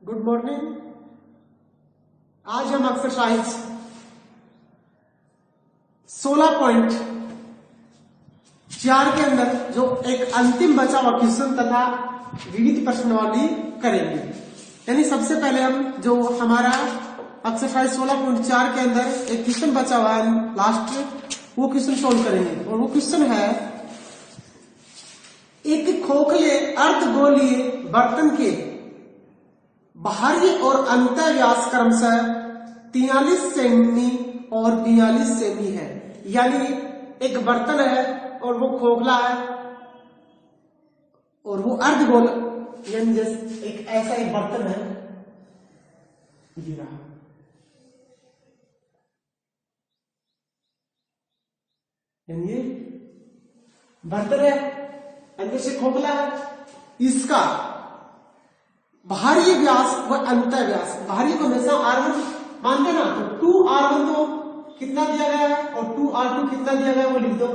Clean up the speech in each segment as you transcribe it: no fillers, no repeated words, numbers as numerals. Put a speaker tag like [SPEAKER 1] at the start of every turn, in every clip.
[SPEAKER 1] Good morning. आज हम exercise 16.4 के अंदर जो एक अंतिम बचा हुआ क्वेश्चन तथा विविध प्रश्नावली करेंगे। यानी सबसे पहले हम जो हमारा एक्सरसाइज 16.4 के अंदर एक क्वेश्चन बचा हुआ है लास्ट, वो क्वेश्चन सोल्व करेंगे। और वो क्वेश्चन है, एक खोखले अर्धगोलीय बर्तन के बाहरी और अंतः व्यास क्रमशः 43 सेमी और 42 सेमी है। यानी एक बर्तन है और वो खोखला है और वो अर्धगोल, यानी जैसे एक ऐसा एक बर्तन है, ये रहा, यानी ये बर्तन है, अंदर से खोखला है। इसका बाहरी व्यास व अंतः व्यास, बाहरी को हमेशा R1 मानते ना, तो 2R1 तो कितना दिया गया है और 2R2 कितना दिया गया है वो लिख दो।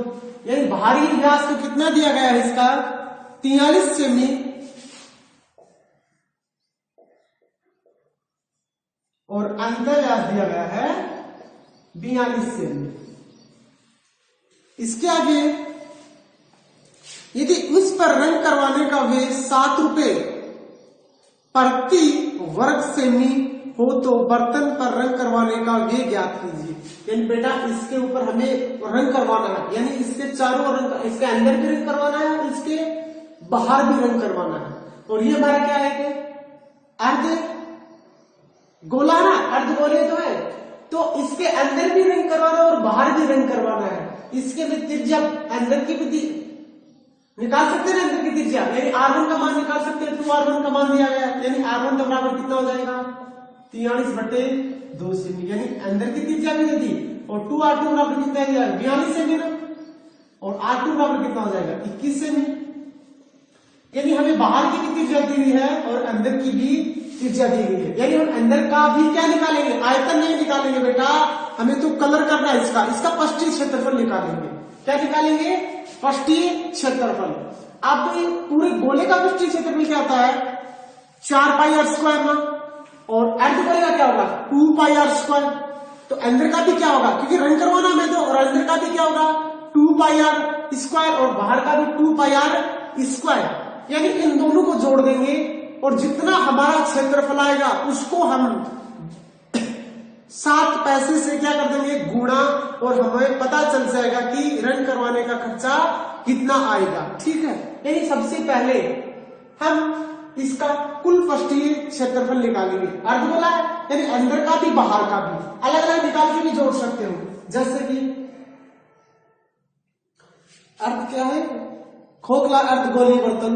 [SPEAKER 1] यानी बाहरी व्यास तो कितना दिया गया है इसका 43 सेमी और अंतः व्यास दिया गया है 42 सेमी। इसके आगे यदि उस पर रंग करवाने का व्यय 7 रुपए प्रति वर्ग सेमी हो तो बर्तन पर रंग करवाने का व्यय ज्ञात कीजिए। यानी बेटा इसके ऊपर हमें रंग करवाना है, यानी इसके चारों रंग, इसके अंदर भी रंग करवाना है, इसके बाहर भी रंग करवाना है। और ये हमारा क्या है कि अर्ध गोला ना, अर्ध गोले तो है, तो इसके अंदर भी रंग करवाना है और बाहर भी रंग करवाना है। इसके भी त्रिज्या अंदर की भी निकाल सकते हैं, अंदर की त्रिज्या, यानी R1 का मान निकाल सकते हैं। 2R1 का मान दिया गया, यानी R1 का बराबर कितना हो जाएगा 43/2 सेमी, यानी अंदर की त्रिज्या भी दे दी। और 2R2 बराबर कितना दिया 42 सेमी ना, और R2 बराबर कितना हो जाएगा 21 सेमी। यानी हमें बाहर की भी त्रिज्या दी हुई है और अंदर की भी त्रिज्या दी गई है। यानी हम अंदर का भी क्या निकालेंगे, आयतन नहीं निकालेंगे बेटा, हमें तो कलर करना है इसका पृष्ठीय क्षेत्रफल निकालेंगे। क्या निकालेंगे, पृष्ठीय क्षेत्रफल। अब तो ये पूरे गोले का पृष्ठीय क्षेत्रफल क्या होता है 4πr² ना, और अर्धगोले का क्या होगा 2πr²। तो अंदर का भी क्या होगा, क्योंकि रंग करवाना हमें तो, और अंदर का भी क्या होगा 2πr² और बाहर का भी 2πr²। यानी इन दोनों को जोड़ देंगे और जितना हमारा क्षेत्रफल आएगा उसको हम 7 पैसे से क्या कर देंगे गुणा, और हमें पता चल जाएगा कि रंग करवाने का खर्चा कितना आएगा। ठीक है, यानी सबसे पहले हम इसका कुल पृष्ठीय क्षेत्रफल निकालेंगे। अर्धगोला है यानी अंदर का भी बाहर का भी अलग अलग निकाल के भी जोड़ सकते हो। जैसे कि अर्ध क्या है, खोखला अर्धगोलीय बर्तन,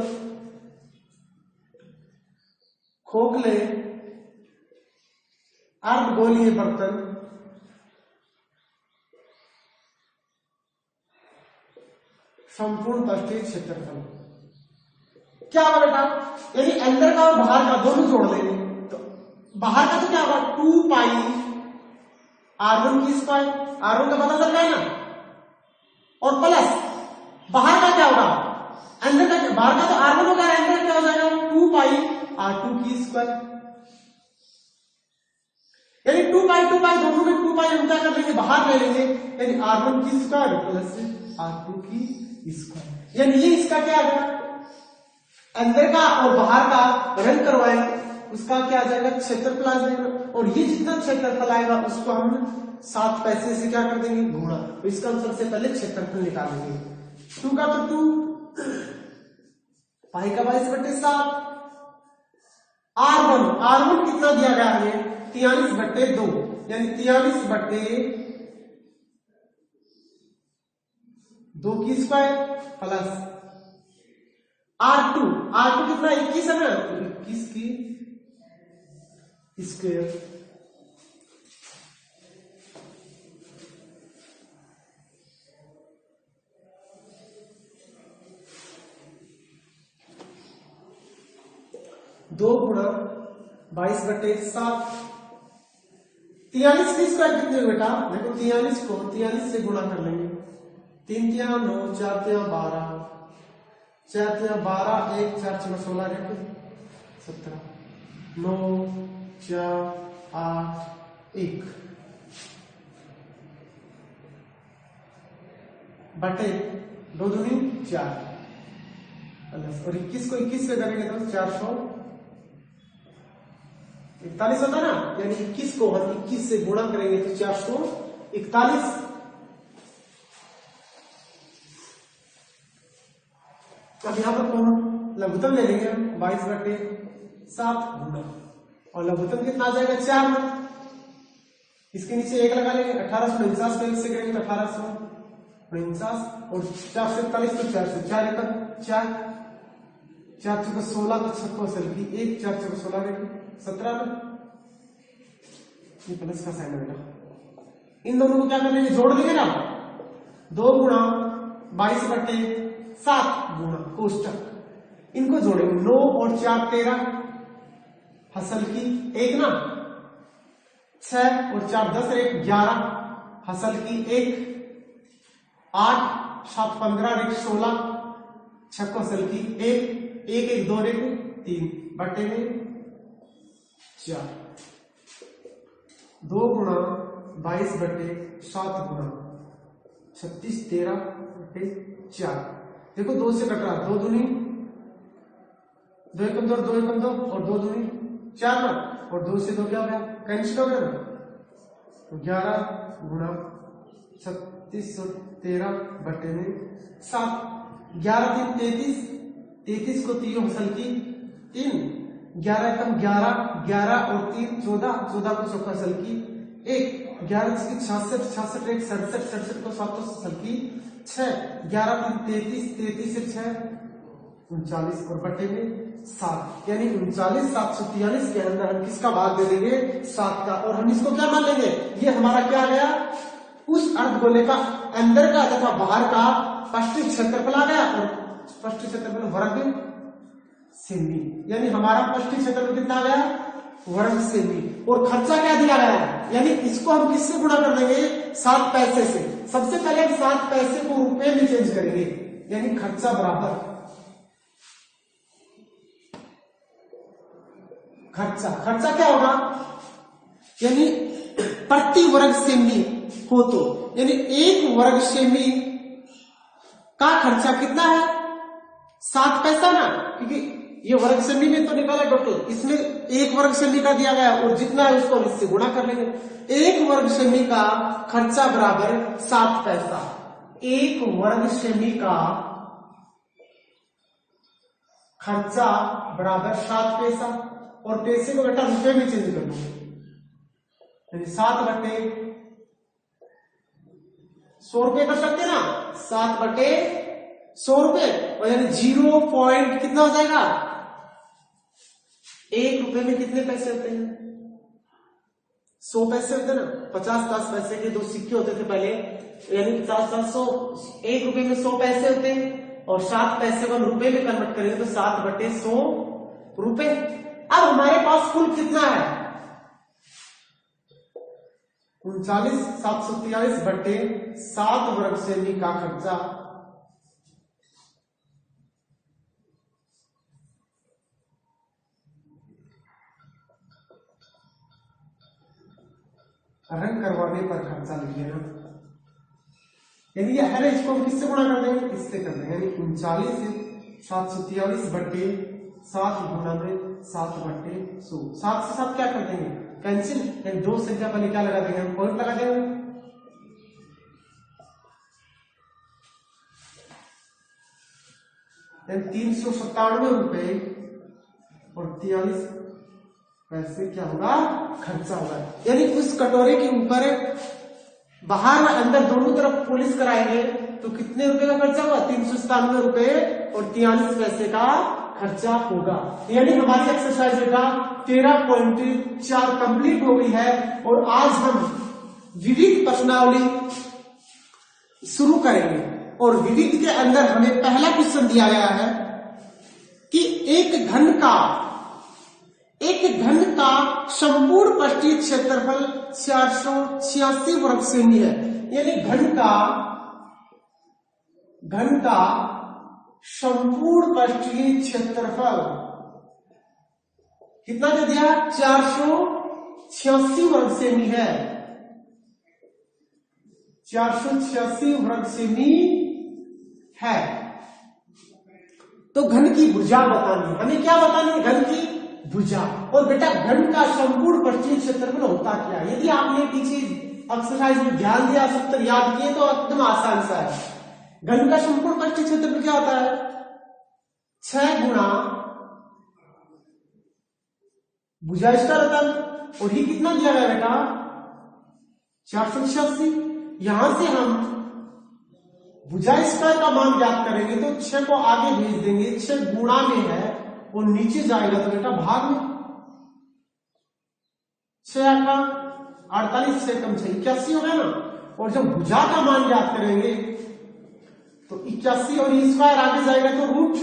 [SPEAKER 1] खोखले अर्धगोलीय बर्तन संपूर्ण पृष्ठीय क्षेत्रफल क्या होगा बेटा, यानी अंदर का और बाहर का दोनों जोड़ देंगे। तो बाहर का तो क्या होगा 2πr1², R1 का पता चल रहा है ना, और प्लस बाहर का क्या होगा, अंदर का, बाहर का तो R1 होगा, अंदर क्या हो जाएगा 2πr2²। यानी 2π दोनों में 2π उल्टा कर लेंगे, बाहर ले लेंगे, यानी R1² प्लस R2²। यानी ये इसका क्या आ गया, अंदर का और बाहर का रंग करवाएंगे, उसका क्या आ जाएगा क्षेत्रफल आ जाएगा। और ये जितना क्षेत्रफल आएगा उसको हम 7 पैसे से क्या कर देंगे गुणा। तो इसका हम सबसे पहले क्षेत्रफल निकालेंगे। 2 का तो 2, पाई का 22/7, R1 कितना दिया गया हमें 43/2, यानी 43/2² प्लस R2 कितना 21 है ना, 21 की स्क्वायर। दो गुणा 22/7, 43 की स्क्वायर कितने बेटा, देखो 43 को 43 से गुणा कर लेंगे, 3 × 9, 4 × 12, 4 × 12, 1 4 16 17, 9 4 8 1 बटे 2 दूनी 4 और 21 को 21 से करेंगे तो 441 होता ना, यानी 21 को हम 21 से गुणा करेंगे तो 441। अब यहां पर कौन लघुत्तम ले लेंगे हम 22/7 गुणा, और लघुत्तम कितना आ जाएगा 4। इसके नीचे 1 लगा लेंगे, 1849 को 1 से करेंगे तो 1849, और 4 से 41 तो 4 से 4 एकम 4 4 चौको 16 तो 6 को असल की 1 4 चौको 16 17 में ये प्लस का साइन होगा। इन दोनों को क्या कर लेंगे, जोड़ देंगे ना, 2 गुणा 22/7 गुणा कोष्टक, इनको जोड़ेंगे 9 और 4 13 हसल की 1 ना, 6 और 4 10 1 11 हसल की 1, 8 7 15 1 16 6 को हसल की 1 1 1 2 1 3 बटे में 4, 2 गुणा 22/7 गुणा 36 13 बटे 4। देखो 2 से कट रहा, 2 दूनी 2 एकम 2 2 एकम 2 और 2 दूनी 4 ना, और 2 से 2 क्या हो गया, कैंसिल हो गया ना, तो 11 गुणा 36 और 13 बटे में 7, 11 3 33 33 को 3 हसल की 3, 11 एकम 11 11 और 3 14 14 को चौका हसल की 1, 11 66 66 1 67 67 को 7 हसल की 6, 11 3 33 33 से 6 39 और बटे में 7, यानी 39 743 के अंदर हम किसका भाग दे देंगे, 7 का, और हम इसको क्या मान लेंगे, ये हमारा क्या गया, उस अर्धगोले का अंदर का तथा बाहर का पृष्ठीय क्षेत्रफल आ गया, और पृष्ठीय क्षेत्रफल वर्ग सेमी, यानी हमारा पृष्ठीय क्षेत्रफल कितना आ गया, वर्ग सेमी, और खर्चा क्या दिया गया है, यानी इसको हम किससे गुणा कर देंगे, 7 पैसे से। सबसे पहले हम 7 पैसे को रुपए में चेंज करेंगे, यानी खर्चा बराबर खर्चा क्या होगा, यानी प्रति वर्ग सेमी हो तो, यानी 1 वर्ग सेमी का खर्चा कितना है, 7 पैसा ना, क्योंकि ये वर्ग सेमी में तो निकाला टोटल, इसमें 1 वर्ग सेमी का दिया गया, और जितना है उसको हम इससे गुणा कर लेंगे। 1 वर्ग सेमी का खर्चा बराबर 7 पैसा, 1 वर्ग सेमी का खर्चा बराबर 7 पैसा, और पैसे को बेटा रुपए में चेंज कर दूंगा, यानी 7/100 रुपए कर सकते हैं ना, 7/100 रुपए, और यानी 0 पॉइंट कितना हो जाएगा, 1 रुपए में कितने पैसे होते हैं, 100 पैसे होते हैं ना, 50 पैसे के 2 सिक्के होते थे पहले, यानी 50 100, 1 रुपए में 100 पैसे होते हैं, और 7 पैसे को हम रुपए में कन्वर्ट करेंगे तो 7/100 रुपए। अब हमारे पास कुल कितना है, 39 743/7 वर्ग सेमी का खर्चा रंग करवाने पर खर्चा लिख लेना, यानी ये है, इसको हम किससे गुणा कर देंगे, इससे कर देंगे, यानी 39 743/7 गुणा में 7/100, 7 से 7 क्या कर देंगे, कैंसिल, यानी 2 संख्या पहले क्या लगा देंगे, हम पॉइंट लगा देंगे, यानी 397 रुपए और 43 पैसे क्या होगा, खर्चा होगा, यानी उस कटोरे के ऊपर बाहर और अंदर दोनों तरफ पॉलिश कराएंगे तो कितने रुपए का खर्चा होगा, 397 रुपए और 43 पैसे का खर्चा होगा। यानी हमारी एक्सरसाइज का 13.4 कंप्लीट हो गई है, और आज हम विविध प्रश्नावली शुरू करेंगे, और विविध के अंदर हमें पहला क्वेश्चन दिया गया है कि एक घन का संपूर्ण पृष्ठीय क्षेत्रफल 486 वर्ग सेमी है, यानी घन का संपूर्ण पृष्ठीय क्षेत्रफल कितना दे दिया? 486 वर्ग सेमी है, 486 वर्ग सेमी है। तो घन की भुजा बतानी, हमें क्या बतानी है? घन की भुजा। और बेटा घन का संपूर्ण पृष्ठीय क्षेत्रफल होता क्या? यदि आपने पीछे एक्सरसाइज में ध्यान दिया, सूत्र याद किए, तो एकदम आसान सा है। घन का संपूर्ण पृष्ठीय क्षेत्रफल क्या होता है? 6 गुणा भुजा स्क्वायर होता है। और ये कितना दिया गया बेटा? 486। यहां से हम भुजा स्क्वायर का मान ज्ञात करेंगे तो 6 को आगे भेज देंगे, 6 गुणा में है और नीचे जाएगा तो बेटा भाग में। 6 8 48, 6 कम 6 81 हो गया ना। और जब भुजा का मान ज्ञात करेंगे तो 81 और स्क्वायर आगे जाएगा तो रूट,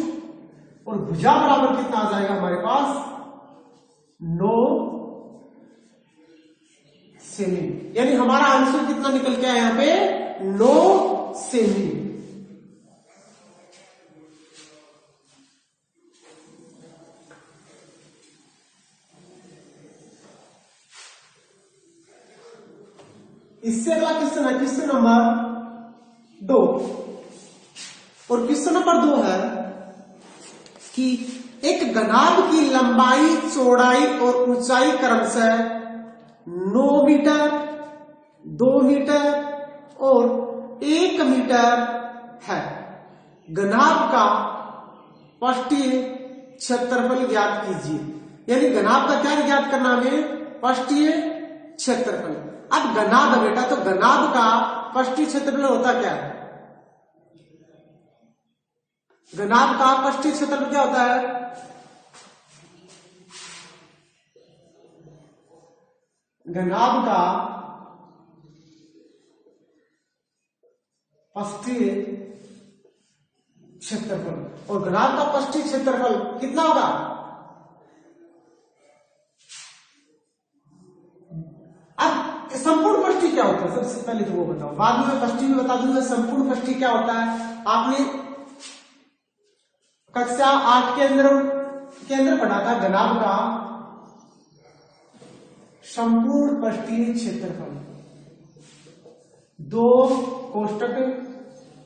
[SPEAKER 1] और भुजा बराबर कितना आ जाएगा हमारे पास? 9 सेमी। यानी हमारा आंसर कितना निकल के आया यहां पे? 9 सेमी। इससे अगला क्वेश्चन है क्वेश्चन नंबर 2। और क्वेश्चन नंबर 2 है कि एक घनाभ की लंबाई, चौड़ाई और ऊंचाई क्रमशः 9 मीटर, 2 मीटर और 1 मीटर है। घनाभ का पृष्ठीय क्षेत्रफल ज्ञात कीजिए। यानी घनाभ का क्या ज्ञात करना हमें? पृष्ठीय क्षेत्रफल। अब घनाभ बेटा, तो घनाभ का पृष्ठीय क्षेत्रफल होता क्या है? घनाभ का पृष्ठीय क्षेत्रफल क्या होता है? घनाभ का पृष्ठीय क्षेत्रफल, और घनाभ का पृष्ठीय क्षेत्रफल कितना होगा? अब संपूर्ण पृष्ठीय क्या होता है? सबसे पहले तो वो बताओ, बाद में पृष्ठीय भी बता दूंगा। संपूर्ण पृष्ठीय क्या होता है? आपने कक्षा 8 के अंदर पढ़ा था। घनाभ का संपूर्ण पृष्ठीय क्षेत्रफल 2 कोष्टक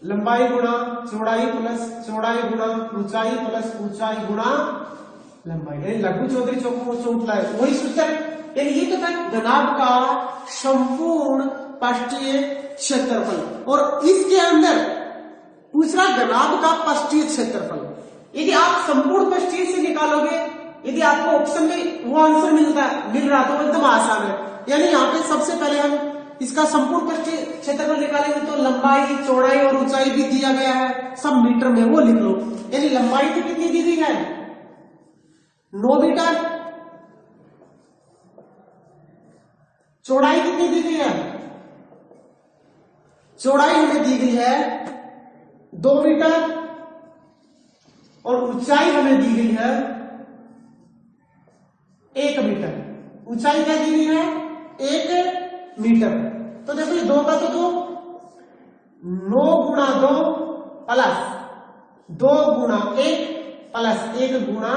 [SPEAKER 1] लंबाई गुणा चौड़ाई प्लस चौड़ाई गुणा ऊंचाई प्लस ऊंचाई गुणा लंबाई, यानी लघु चौधरी चौथला वही सूत्र। यानी ये तो था घनाभ का संपूर्ण पृष्ठीय क्षेत्रफल। और इसके अंदर दूसरा घनाभ का पृष्ठीय क्षेत्रफल। यदि आप संपूर्ण पृष्ठीय से निकालोगे, यदि आपको ऑप्शन में वो आंसर मिल रहा तो एकदम आसान है। यानी यहाँ पे सबसे पहले हम इसका संपूर्ण पृष्ठीय क्षेत्रफल निकालेंगे तो लंबाई, चौड़ाई और ऊंचाई भी दिया गया है, सब मीटर में, वो लिख लो। यानी लंबाई तो कितनी दी गई है? 9 मीटर। चौड़ाई कितनी दी गई है? चौड़ाई हमें दी गई है 2 मीटर और ऊंचाई हमें दी गई है 1 मीटर। ऊंचाई क्या दी गई है? 1 मीटर। तो देखो ये 2 का तो 2, 9 गुणा 2 प्लस 2 गुणा 1 प्लस 1 गुणा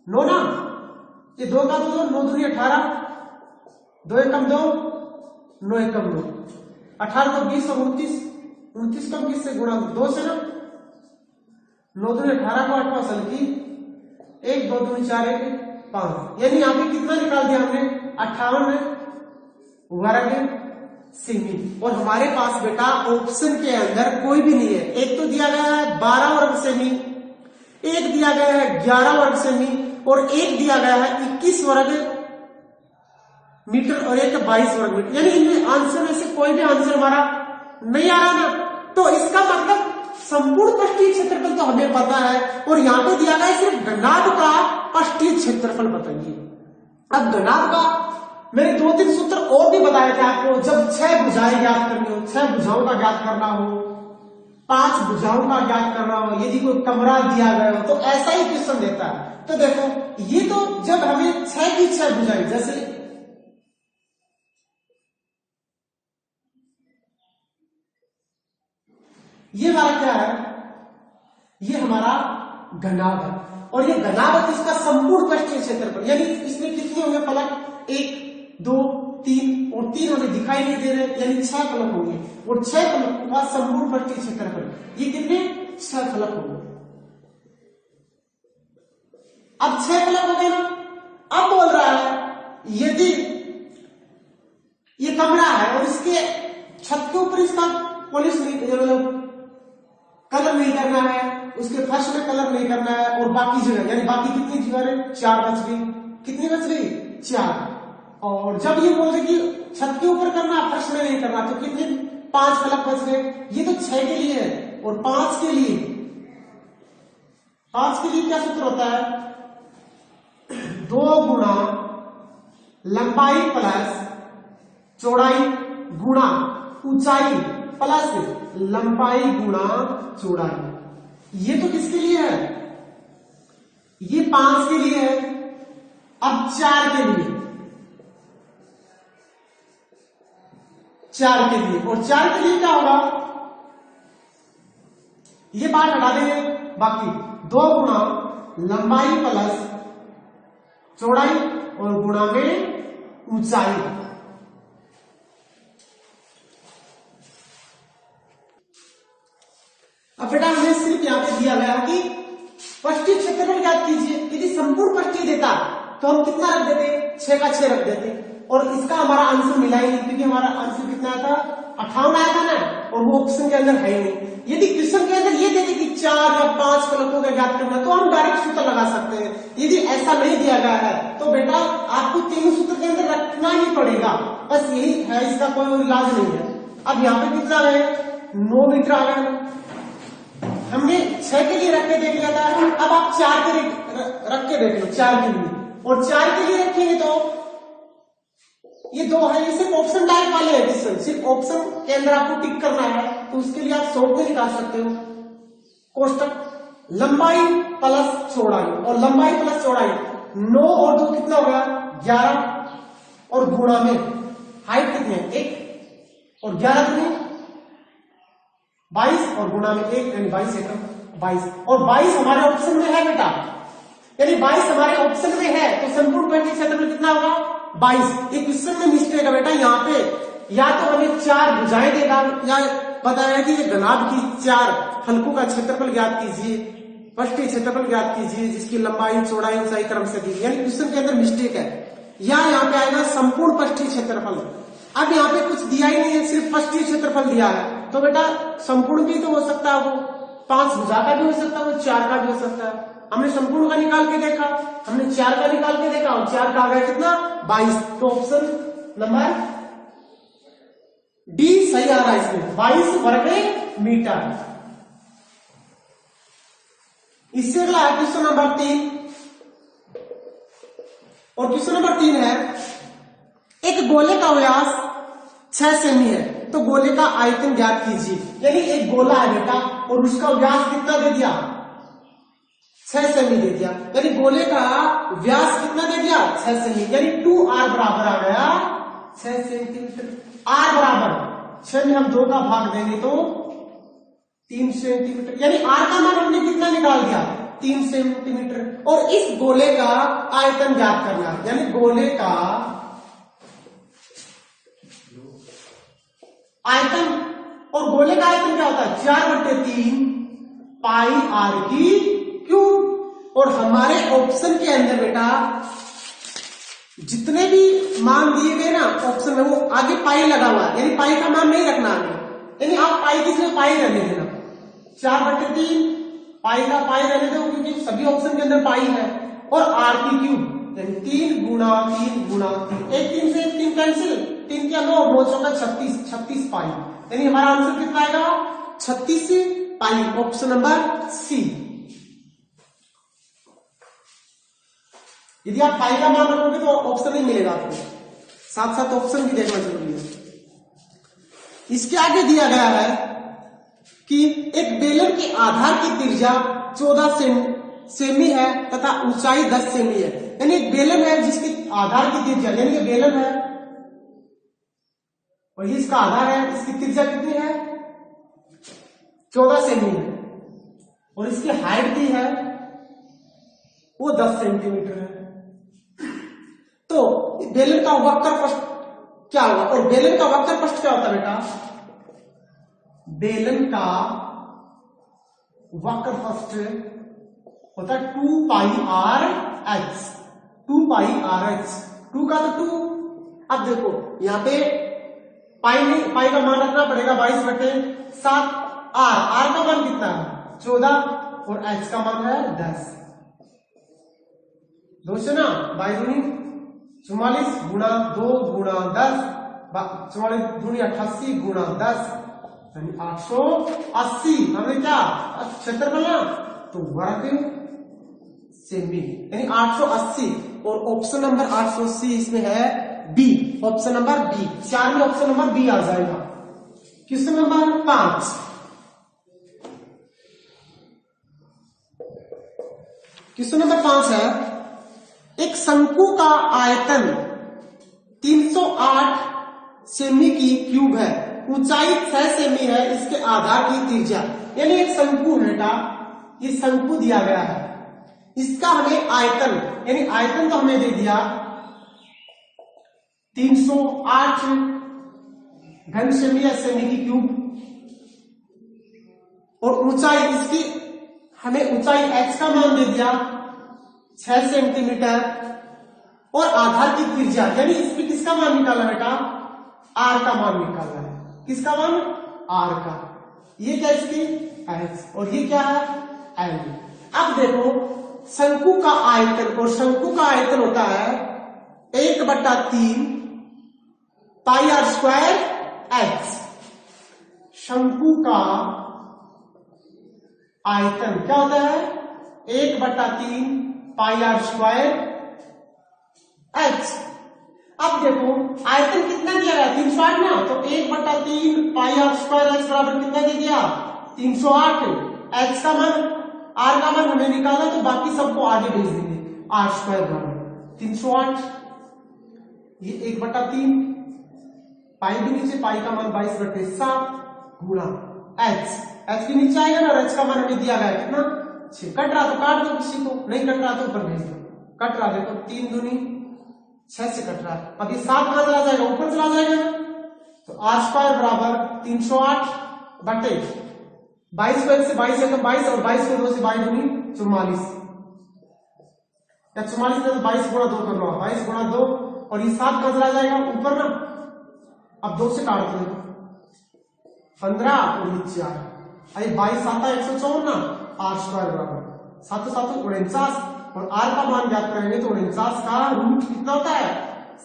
[SPEAKER 1] 9 ना। ये 2 का तो 2, 9 दूनी 18, 2 एकम 2, 9 एकम 9, 18 को 20 और 29, 29 को 20 से गुणा 2 से ना, 9 दूनी 18 को 8 असल की 1, 2 दूनी 4, 1 5। यानी यहाँ पे कितना निकाल दिया हमने? 58 वर्ग सेमी। और हमारे पास बेटा ऑप्शन के अंदर कोई भी नहीं है। एक तो दिया गया है 12 वर्ग सेमी, एक दिया गया है 11 वर्ग सेमी और एक दिया गया है 21 वर्ग मीटर और एक 22 वर्ग मीटर। यानी इनमें आंसर में से कोई भी आंसर हमारा नहीं आ रहा ना। तो इसका मतलब संपूर्ण पृष्ठीय क्षेत्रफल तो हमें पता है और यहाँ पे दिया गया सिर्फ घनाभ का पृष्ठीय क्षेत्रफल बताइए। अब घनाभ का मैंने 2-3 सूत्र और भी बताए थे आपको। जब 6 भुजाएं ज्ञात करनी हो, 6 भुजाओं का ज्ञात करना हो, 5 भुजाओं का ज्ञात करना हो, यदि कोई कमरा दिया गया हो तो ऐसा ही क्वेश्चन देता है। तो देखो ये तो जब हमें 6 की 6 भुजाएं, जैसे ये हमारा क्या है? ये हमारा घनाभ है। और ये घनाभ इसका संपूर्ण पृष्ठीय क्षेत्रफल, यानी इसमें कितने होंगे फलक, 1 2 3 और 3 हमें दिखाई नहीं दे रहे, यानी 6 फलक होंगे और 6 फलक का संपूर्ण पृष्ठीय क्षेत्रफल, ये कितने 6 फलक होंगे। अब 6 फलक हो गए ना। अब बोल रहा है यदि ये कमरा है और इसके छत के ऊपर इसका पॉलिश नहीं, मतलब कलर नहीं करना है, उसके फर्श में कलर नहीं करना है, और बाकी जगह यानी बाकी कितनी जगह है, 4 बच गई, कितनी बच गई 4। और जब ये बोल रहे कि छत के ऊपर करना फर्श में नहीं करना, तो कितने 5 फलक बच गए। ये तो 6 के लिए है और 5 के लिए क्या सूत्र होता है, 2 गुणा लंबाई प्लस चौड़ाई गुणा ऊंचाई प्लस लंबाई गुणा चौड़ाई। ये तो किसके लिए है, ये 5 के लिए है। अब 4 के लिए, 4 के लिए, और 4 के लिए क्या होगा, ये बात हटा देंगे, बाकी 2 गुणा लंबाई प्लस चौड़ाई और गुणा में ऊंचाई। अब बेटा हमें सिर्फ यहां पे दिया गया कि पृष्ठीय क्षेत्रफल ज्ञात कीजिए। यदि संपूर्ण पृष्ठीय देता तो हम कितना रख देते, 6 का 6 रख देते, और इसका हमारा आंसर मिला ही नहीं, क्योंकि हमारा आंसर कितना आया था, 58 आया था ना, और वो ऑप्शन के अंदर है ही नहीं। यदि क्वेश्चन के अंदर ये देते कि 4 या 5 फलकों का ज्ञात करना, तो हम डायरेक्ट सूत्र लगा सकते हैं। यदि ऐसा नहीं दिया गया है तो बेटा आपको 3 सूत्र के अंदर रखना ही पड़ेगा, बस यही है, इसका कोई और इलाज नहीं है। अब यहाँ पे कितना है, 9 मीटर आ गया, हमने 6 के लिए रख के देख लिया था। अब आप 4 के लिए रख के देख लो, 4 के लिए, और 4 के लिए रखेंगे तो ये 2 है, ये सिर्फ ऑप्शन टाइप वाले हैं क्वेश्चन, सिर्फ ऑप्शन के अंदर आपको टिक करना है, तो उसके लिए आप शॉर्ट में निकाल सकते हो कोष्टक लंबाई प्लस चौड़ाई, और लंबाई प्लस चौड़ाई 9 और 2 कितना हो गया 11, और गुणा में हाइट कितनी है 1, और 11 कितनी 22, और गुणा में 1 यानी 22 एकम 22, और 22 हमारे ऑप्शन में है बेटा, यानी 22 हमारे ऑप्शन में है, तो संपूर्ण पृष्ठीय क्षेत्रफल कितना होगा 22। एक क्वेश्चन में मिस्टेक है बेटा, यहाँ पे या तो हमें 4 भुजाएं देगा, या बताया कि घनाभ की 4 फलकों का क्षेत्रफल ज्ञात कीजिए, पृष्ठीय क्षेत्रफल ज्ञात कीजिए जिसकी लंबाई चौड़ाई ऊंचाई क्रम से दी, यानी क्वेश्चन के अंदर मिस्टेक है। या यहाँ पे आएगा संपूर्ण पृष्ठीय क्षेत्रफल। अब यहाँ पे कुछ दिया ही नहीं है, सिर्फ पृष्ठीय क्षेत्रफल दिया है, तो बेटा संपूर्ण भी तो हो सकता है, वो 5 भुजा का भी हो सकता है, वो 4 का भी हो सकता है। हमने संपूर्ण का निकाल के देखा, हमने 4 का निकाल के देखा, और 4 का आ गया कितना 22, तो ऑप्शन नंबर डी सही आ रहा है इसमें, 22 वर्ग मीटर। इससे अगला है क्वेश्चन नंबर 3, और क्वेश्चन नंबर 3 है, एक गोले का व्यास 6 सेमी है, तो गोले का आयतन ज्ञात कीजिए। यानी एक गोला है बेटा और उसका व्यास कितना दे दिया 6 सेमी दे दिया, यानी गोले का व्यास कितना दे दिया 6 सेमी, यानी 2r बराबर आ गया 6 सेंटीमीटर। r बराबर 6 में हम 2 का भाग देंगे तो 3 सेंटीमीटर, यानी r का मान हमने कितना निकाल दिया 3 सेंटीमीटर। और इस गोले का आयतन ज्ञात करना है, यानी गोले का आयतन, और गोले का आयतन क्या होता है 4/3 पाई r की क्यूब। और हमारे ऑप्शन के अंदर बेटा जितने भी मान दिए गए ना ऑप्शन में, वो आगे पाई लगा हुआ है, यानी पाई का मान नहीं रखना आगे, यानी आप पाई किसमें पाई रहने देना, 4/3 पाई का पाई रहने दो, क्योंकि सभी ऑप्शन के अंदर पाई है, और r की क्यूब, यानी 3 गुणा 3 गुणा 3, एक 3 से 3 कैंसिल, 3 क्या 9, 9 चौका 36 पाई, यानी हमारा आंसर कितना आएगा 36 पाई, ऑप्शन नंबर सी। यदि आप पाई का मान रखोगे तो ऑप्शन नहीं मिलेगा आपको, साथ साथ ऑप्शन भी देखना जरूरी है। इसके आगे दिया गया है कि एक बेलन के आधार की त्रिज्या 14 सेमी है तथा ऊंचाई 10 सेमी है, यानी एक बेलन है जिसकी आधार की त्रिज्या, यानी ये बेलन है और ये इसका आधार है, इसकी त्रिज्या कितनी है 14 सेमी है, और इसकी हाइट दी है वो 10 सेंटीमीटर है। तो बेलन का वक्र पृष्ठ क्या होगा, और बेलन का वक्र पृष्ठ क्या होता है बेटा, बेलन का वक्र पृष्ठ होता है 2 पाई आर एच, 2 पाई आर एच, 2 का तो 2। अब देखो यहां पे पाई का मान रखना पड़ेगा 22/7, आर का मान कितना है 14 और एच का मान है 10। 2 से ना 22 44 गुणा 2 गुणा 10, 44 दूनी 88 गुणा 10 यानी 880। हमने क्या क्षेत्रफल ना तो वर्ग सेमी यानी 880, और ऑप्शन नंबर 880 इसमें है बी, ऑप्शन नंबर बी। 4 में ऑप्शन नंबर बी आ जाएगा। क्वेश्चन नंबर 5, क्वेश्चन नंबर 5 है, एक शंकु का आयतन 308 सेमी की क्यूब है, ऊंचाई 6 सेमी है, इसके आधार की त्रिज्या, यानी एक शंकु है बेटा, ये शंकु दिया गया है, इसका हमें आयतन यानी आयतन तो हमें दे दिया 308 घन सेमी या सेमी की क्यूब, और ऊंचाई इसकी हमें ऊंचाई h का मान दे दिया 6 सेंटीमीटर, और आधार की त्रिज्या यानी इसमें किसका मान निकाला बेटा, r का मान निकाला है। किसका मान, r का। ये क्या इसकी h, और ये क्या है l। अब देखो शंकु का आयतन, और शंकु का आयतन होता है 1/3 पाई आर स्क्वायर h। शंकु का आयतन क्या होता है 1/3 पाई आर स्क्वायर h। अब देखो आयतन कितना दिया गया 308 ना, तो 1/3 पाई आर स्क्वायर h बराबर कितना दे दिया 308। h का मान r का मान हमें निकालना, तो बाकी सबको आगे भेज देंगे। r स्क्वायर बराबर 308, ये 1/3 पाई भी नीचे, पाई का मान 22/7 गुणा h भी नीचे आएगा ना, और h का मान हमें दिया गया कितना 6। कट रहा तो काट दो, किसी को नहीं कट रहा तो ऊपर भेज दो। कट रहा देखो 3 दूनी 6 से कट रहा है। अब ये 7 कहां चला जाएगा, ऊपर चला जाएगा ना, तो r स्क्वायर बराबर 308 बटे 22 को 1 से 22 है तो 22, और 22 को 2 से 22 दूनी 44, या 44 में 22 गुणा 2 कर लो, 22 गुणा 2, और ये 7 कहां चला जाएगा ऊपर ना। अब 2 से काट दो 15 और नीचे आ, अरे 22 आता है 154 ना, r स्क्वायर बराबर 7 7 49, और r का मान ज्ञात करेंगे तो 49 का रूट कितना होता है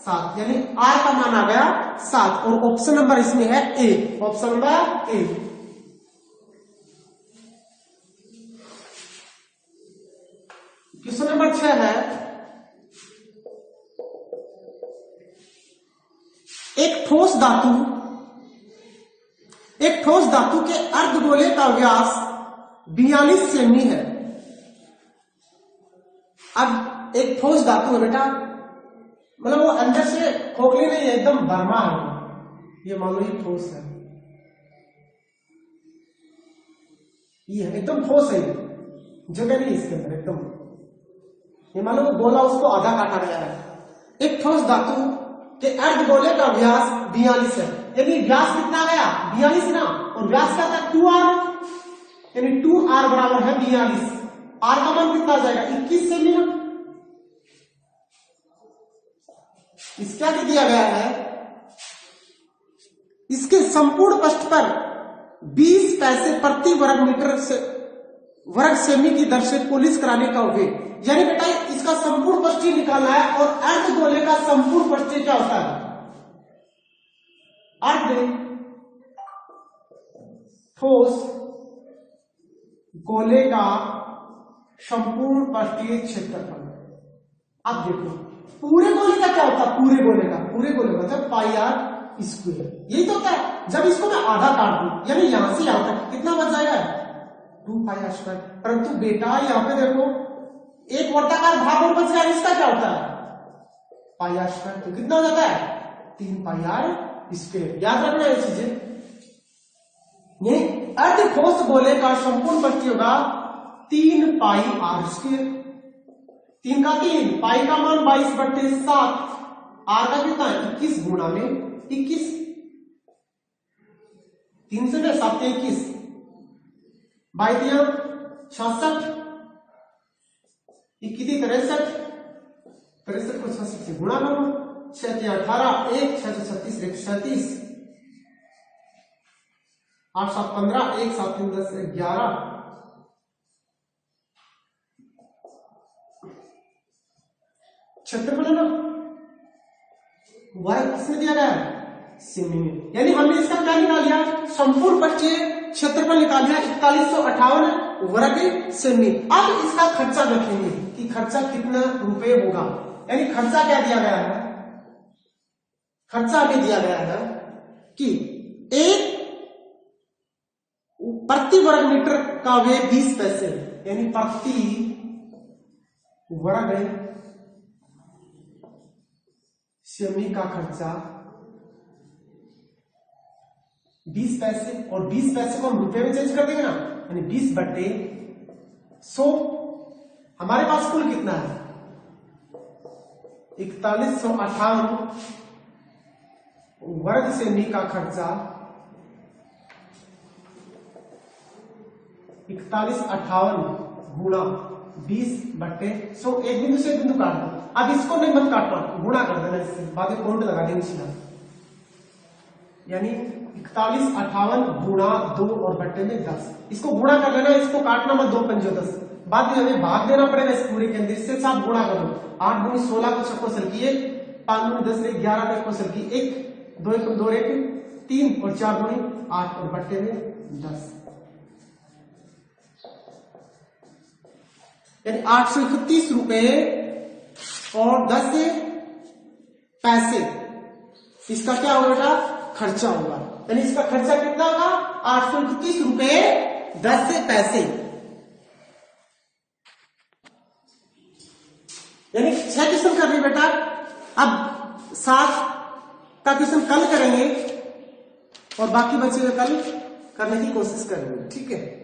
[SPEAKER 1] 7, यानी r का मान आ गया 7, और ऑप्शन नंबर इसमें है A, option number A. Question number 6 है, एक ठोस धातु के अर्धगोले का व्यास 42 सेमी है। अब एक ठोस धातु है बेटा, मतलब वो अंदर से खोखली नहीं है, एकदम भरमा है। ये मान लो ये ठोस है, ये एकदम ठोस है, जगह नहीं इसके अंदर एकदम। ये मान लो गोला उसको आधा काटा गया है। एक ठोस धातु के अर्धगोले का व्यास 42 है, यानी व्यास कितना गया 42 ना, और व्यास क्या था 2r, यानी 2r बराबर है 42। r का मान कितना आ जाएगा 21 सेमी ना। इसका क्या दिया गया है, इसके संपूर्ण पृष्ठ पर 20 पैसे प्रति वर्ग सेमी की दर से पुलिस कराने का वेग, यानी बेटा इसका संपूर्ण पृष्ठ निकालना है, और अर्धगोले का संपूर्ण पृष्ठ क्या होता है, अर्ध ठोस गोले का संपूर्ण पृष्ठीय क्षेत्रफल। अब देखो पूरे गोले का क्या होता है, पूरे गोले का मतलब पाई आर स्क्वायर, यही तो होता है। जब इसको मैं आधा काट दूं, यानी यहां से यहां तक कितना बच जाएगा 2 पाई आर स्क्वायर। परंतु बेटा यहां पे देखो एक वर्ताकार भाग और बच गया, इसका क्या होता है पाई आर स्क्वायर, तो कितना हो जाता है 3 पाई आर स्क्वायर। याद रखना ये चीजें। ये अर्ध ठोस गोले का संपूर्ण पृष्ठ होगा 3 पाई आर स्क्वायर। 3 का 3, पाई का मान 22/7, आर का कितना है 21 गुणा में 21, 3 से 7 21, बाई दिया 66, 21 63, 63 को 66 से गुणा करो, 6 18, 1 6 36 1 37, 8 7 15, 1 7 3 10 11, क्षेत्रफल है ना वर्ग किसमें दिया गया है सेमी में, यानी हमने इसका क्या निकाल लिया संपूर्ण पक्षीय क्षेत्रफल निकाल लिया 4158 वर्ग सेमी। अब इसका खर्चा देखेंगे कि खर्चा कितना रुपए होगा, यानी खर्चा क्या दिया गया है, खर्चा हमें दिया गया है कि एक प्रति वर्ग मीटर का व्यय 20 पैसे, यानी प्रति वर्ग सेमी का खर्चा 20 पैसे, और 20 पैसे को हम रुपए में चेंज कर देंगे ना, यानी 20/100। हमारे पास कुल कितना है 4158 वर्ग सेमी का खर्चा 4158 गुणा 20/100, एक बिंदु से एक बिंदु काट दो। अब इसको नहीं मत काटना, गुणा कर देना, इससे बाद में पॉइंट लगा देंगे सीधा, यानी 4158 गुणा 2 और बट्टे में 10, इसको गुणा कर लेना, इसको काटना मत, 2 पंजो 10, बाद में हमें भाग देना पड़ेगा इस पूरे के अंदर, इससे आप गुणा करो, 8 दूनी 16 को छक्को सल की 1, 5 दूनी 10 11 को छक्को सल की 1, 2 1 2 1 3 और 4 दूनी 8 और बट्टे में 10, यानी 831 रुपए और 10 पैसे इसका क्या होगा बेटा खर्चा होगा, यानी इसका खर्चा कितना होगा 831 रुपए 10 पैसे, यानी 6 क्वेश्चन कर रही बेटा। अब 7 का क्वेश्चन कल करेंगे और बाकी बचे हुए कल करने की कोशिश करेंगे, ठीक है।